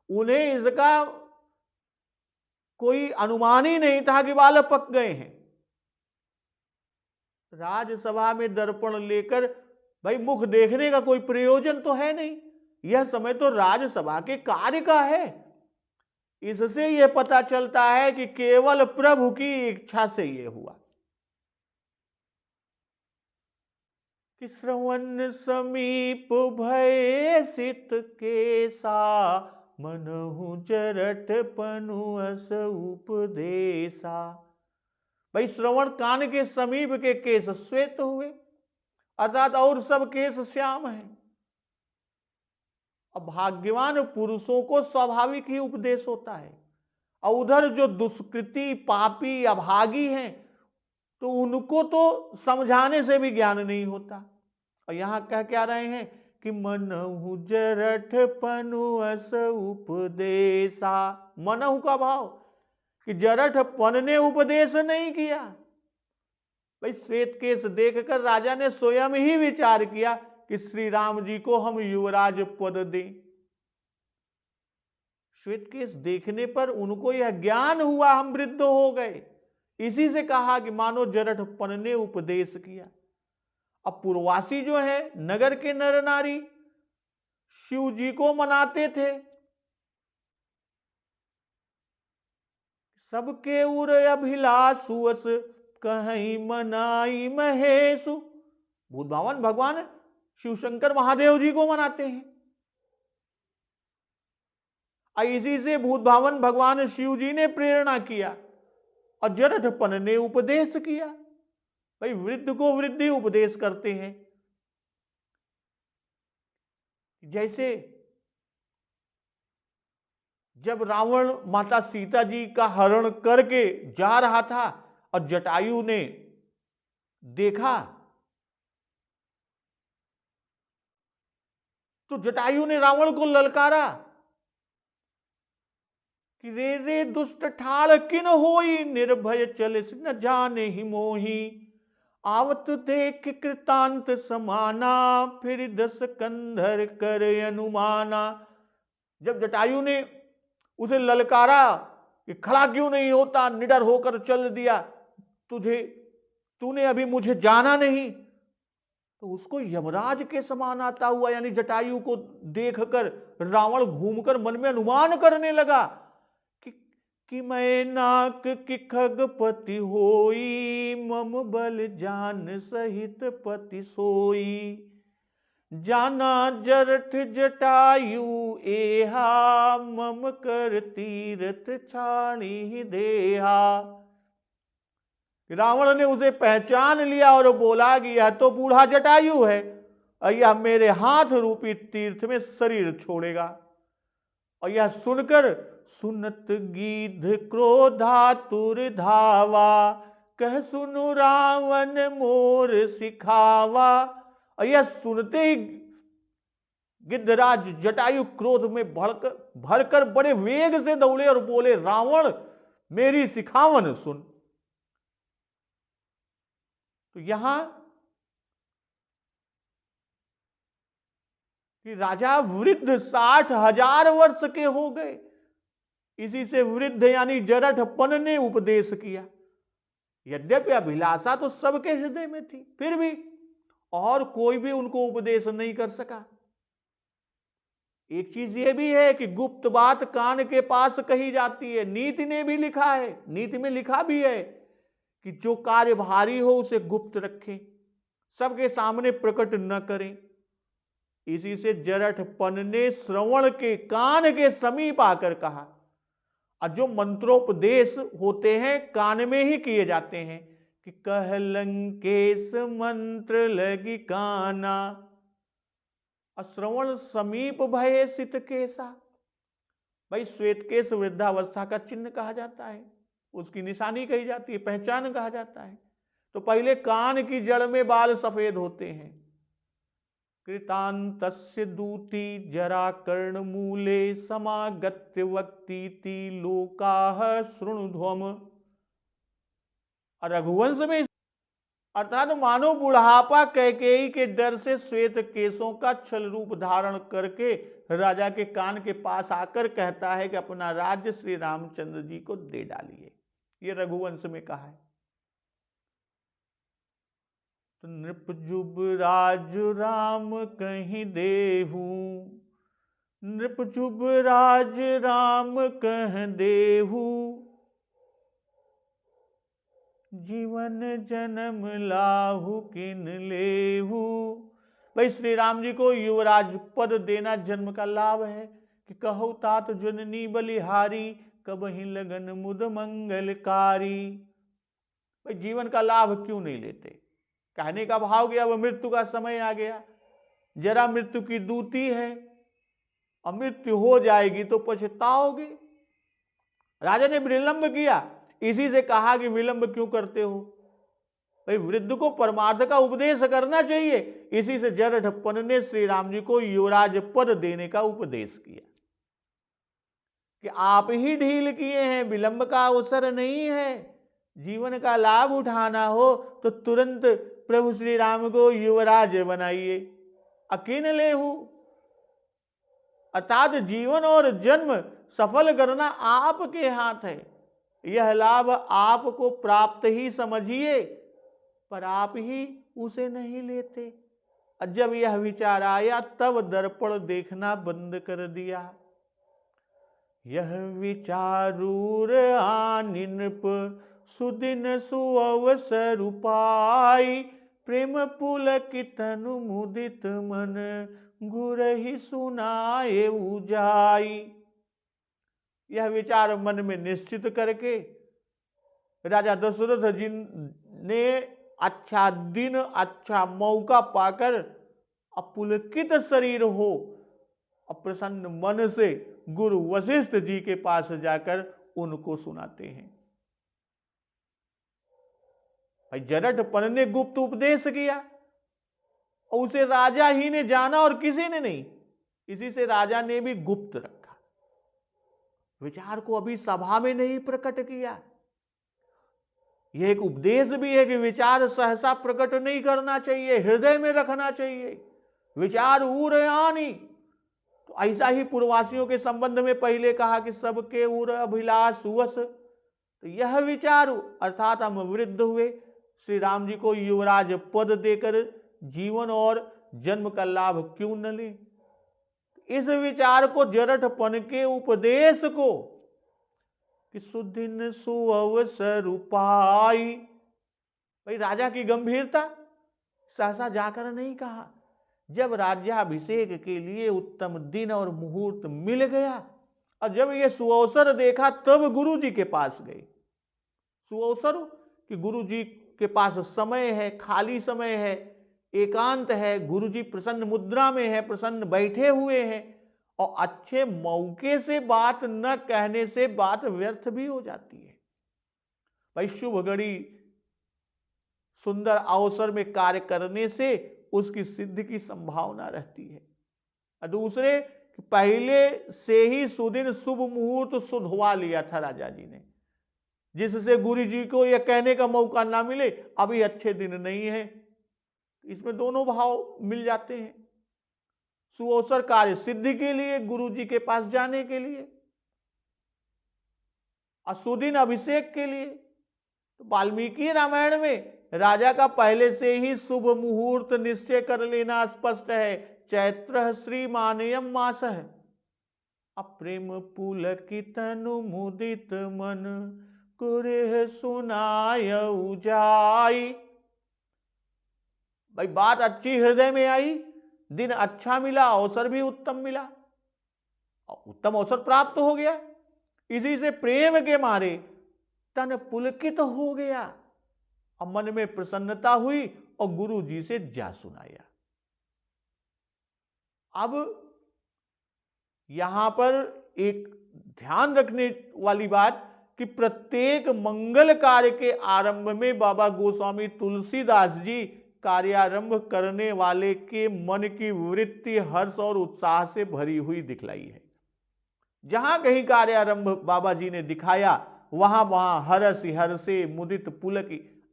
उन्हें इसका कोई अनुमान ही नहीं था कि बाल पक गए हैं। राजसभा में दर्पण लेकर भाई मुख देखने का कोई प्रयोजन तो है नहीं। यह समय तो राजसभा के कार्य का है। इससे यह पता चलता है कि केवल प्रभु की इच्छा से यह हुआ कि श्रवण समीप भय सित केसा, मनहु जरठ पनुअस उपदेसा। भाई श्रवण कान के समीप के केस श्वेत हुए अर्थात और सब केस श्याम हैं। अब भाग्यवान पुरुषों को स्वाभाविक ही उपदेश होता है। और उधर जो दुष्कृति पापी अभागी हैं तो उनको तो समझाने से भी ज्ञान नहीं होता। और यहां कह क्या रहे हैं कि मनहु जरठ पनुअस उपदेसा। मनहु का भाव कि जरठ पन ने उपदेश नहीं किया। भाई श्वेत केस देखकर राजा ने स्वयं ही विचार किया कि श्री राम जी को हम युवराज पद दें। श्वेत केस देखने पर उनको यह ज्ञान हुआ हम वृद्ध हो गए। इसी से कहा कि मानो जरठ पन ने उपदेश किया। अब पूर्ववासी जो है नगर के नर नारी शिव जी को मनाते थे। सबके उर अभिलाषुअस कहीं मनाई महेशु। भूत भावन भगवान शिव शंकर महादेव जी को मनाते हैं। इसी से भूत भावन भगवान शिव जी ने प्रेरणा किया और जरठपन ने उपदेश किया। भाई वृद्ध को वृद्धि उपदेश करते हैं। जैसे जब रावण माता सीता जी का हरण करके जा रहा था और जटायु ने देखा तो जटायु ने रावण को ललकारा कि रे रे दुष्ट ठाड़ किन होई, निर्भय चलिस न जाने ही मोही। आवत देख कृतांत समाना, फिर दस कंधर कर अनुमाना। जब जटायु ने उसे ललकारा कि खड़ा क्यों नहीं होता, निडर होकर चल दिया, तूने अभी मुझे जाना नहीं, तो उसको यमराज के समान आता हुआ, यानी जटायु को देखकर रावण घूमकर मन में अनुमान करने लगा कि मैं नाक की खगपति होई, मम बल जान सहित पति सोई। जाना जरठ जटायु एहा, मम कर तीरथ छाणी देहा। रावण ने उसे पहचान लिया और बोला कि यह तो बूढ़ा जटायु है, और यह मेरे हाथ रूपी तीर्थ में शरीर छोड़ेगा। और यह सुनकर सुनत गीध क्रोधातुर धावा, कह सुनु रावण मोर सिखावा। और यह सुनते ही गिद्धराज जटायु क्रोध में भरकर बड़े वेग से दौड़े और बोले, रावण मेरी सिखावन सुन। तो यहां कि राजा वृद्ध 60,000 वर्ष के हो गए, इसी से वृद्ध यानी जरठपन ने उपदेश किया। यद्यपि अभिलाषा तो सबके हृदय में थी, फिर भी और कोई भी उनको उपदेश नहीं कर सका। एक चीज यह भी है कि गुप्त बात कान के पास कही जाती है। नीति ने भी लिखा है, नीति में लिखा भी है कि जो कार्य भारी हो उसे गुप्त रखें, सबके सामने प्रकट न करें। इसी से जरठपन ने श्रवण के कान के समीप आकर कहा। और जो मंत्रोपदेश होते हैं कान में ही किए जाते हैं कि कह लंकेश मंत्र लगी काना, श्रवण समीप भये सित केसा। भाई श्वेत केश वृद्धावस्था का चिन्ह कहा जाता है, उसकी निशानी कही जाती है, पहचान कहा जाता है। तो पहले कान की जड़ में बाल सफेद होते हैं। कृतांतस्य दूती जरा कर्ण मूले, समागत्य वक्तीति लोकाः शृणुध्वम। रघुवंश में अर्थात मानो बुढ़ापा कैकेयी के डर से श्वेत केशों का छल रूप धारण करके राजा के कान के पास आकर कहता है कि अपना राज्य श्री रामचंद्र जी को दे डालिए। ये रघुवंश में कहा है। तो नृपजुब राज राम कहीं देहू, नृपजुब राज राम कह देहू, जीवन जन्म लाहू किन लेहू। भाई श्री राम जी को युवराज पद देना जन्म का लाभ है कि कहो तात जननी बलिहारी, कबहि लगन मुद मंगलकारी। भाई जीवन का लाभ क्यों नहीं लेते? कहने का भाव गया, अब मृत्यु का समय आ गया, जरा मृत्यु की दूती है, और मृत्यु हो जाएगी तो पछताओगे। राजा ने विलंब किया, इसी से कहा कि विलंब क्यों करते हो? भाई वृद्ध को परमार्थ का उपदेश करना चाहिए। इसी से जरठपन ने श्री राम जी को युवराज पद देने का उपदेश किया कि आप ही ढील किए हैं, विलंब का अवसर नहीं है। जीवन का लाभ उठाना हो तो तुरंत प्रभु श्री राम को युवराज बनाइए। अकिन लेहू अर्थात जीवन और जन्म सफल करना आपके हाथ है। यह लाभ आपको प्राप्त ही समझिए, पर आप ही उसे नहीं लेते। और जब यह विचार आया तब दर्पण देखना बंद कर दिया। यह विचारूर आनि नृप, सुदिन सुअवसर उपाय, प्रेम पुलकित मुदित मन, गुरहि सुनाए उजाई। यह विचार मन में निश्चित करके राजा दशरथ जी ने अच्छा दिन अच्छा मौका पाकर अपुलकित शरीर हो और प्रसन्न मन से गुरु वशिष्ठ जी के पास जाकर उनको सुनाते हैं। भाई जरठपन ने गुप्त उपदेश किया और उसे राजा ही ने जाना और किसी ने नहीं। इसी से राजा ने भी गुप्त रखा। विचार को अभी सभा में नहीं प्रकट किया। यह एक उपदेश भी है कि विचार सहसा प्रकट नहीं करना चाहिए, हृदय में रखना चाहिए। विचार उरयानी, तो ऐसा ही पूर्ववासियों के संबंध में पहले कहा कि सबके उर अभिलाष वश, तो यह विचार अर्थात हम वृद्ध हुए, श्री राम जी को युवराज पद देकर जीवन और जन्म का लाभ क्यों न ले। इस विचार को जरठपन के उपदेश को कि सुदिन सुअवसर पाई, भाई राजा की गंभीरता सहसा जाकर नहीं कहा। जब राज्याभिषेक के लिए उत्तम दिन और मुहूर्त मिल गया और जब ये सुअवसर देखा तब गुरु जी के पास गए। सुअवसर कि गुरु जी के पास समय है, खाली समय है, एकांत है, गुरु जी प्रसन्न मुद्रा में है, प्रसन्न बैठे हुए हैं, और अच्छे मौके से बात न कहने से बात व्यर्थ भी हो जाती है। भाई शुभ घड़ी सुंदर अवसर में कार्य करने से उसकी सिद्धि की संभावना रहती है। और दूसरे, पहले से ही सुदिन शुभ मुहूर्त सुधवा लिया था राजा जी ने, जिससे गुरु जी को यह कहने का मौका ना मिले अभी अच्छे दिन नहीं है। इसमें दोनों भाव मिल जाते हैं, सुअवसर कार्य सिद्धि के लिए, गुरु जी के पास जाने के लिए, और सुदिन अभिषेक के लिए। तो वाल्मीकि रामायण में राजा का पहले से ही शुभ मुहूर्त निश्चय कर लेना स्पष्ट है। चैत्र श्रीमानयम मास है, अप्रेम पुलकितनु मुदित मन कुरेह सुनाय जाई। भाई बात अच्छी हृदय में आई, दिन अच्छा मिला, अवसर भी उत्तम मिला, उत्तम अवसर प्राप्त हो गया। इसी से प्रेम के मारे तन पुलकित हो गया और मन में प्रसन्नता हुई और गुरु जी से जा सुनाया। अब यहां पर एक ध्यान रखने वाली बात कि प्रत्येक मंगल कार्य के आरंभ में बाबा गोस्वामी तुलसीदास जी कार्यारंभ करने वाले के मन की वृत्ति हर्ष और उत्साह से भरी हुई दिखलाई है। जहां कहीं कार्यारंभ बाबा जी ने दिखाया वहां वहां हर्ष हर्षे मुदित पुलक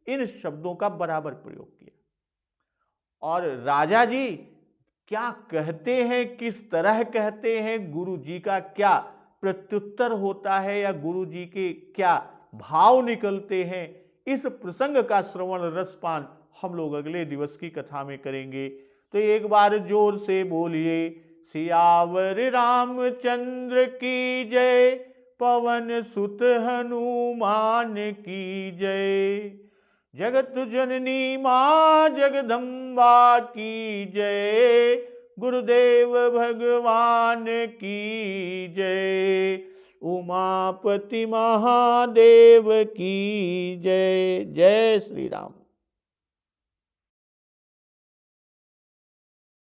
इन शब्दों का बराबर प्रयोग किया। और राजा जी क्या कहते हैं, किस तरह कहते हैं, गुरु जी का क्या प्रत्युत्तर होता है या गुरु जी के क्या भाव निकलते हैं, इस प्रसंग का श्रवण रसपान हम लोग अगले दिवस की कथा में करेंगे। तो एक बार जोर से बोलिए, सियावर रामचंद्र की जय, पवन सुत हनुमान की जय, जगत जननी मां जगदम्बा की जय, गुरुदेव भगवान की जय, उमापति महादेव की जय। जय श्री राम।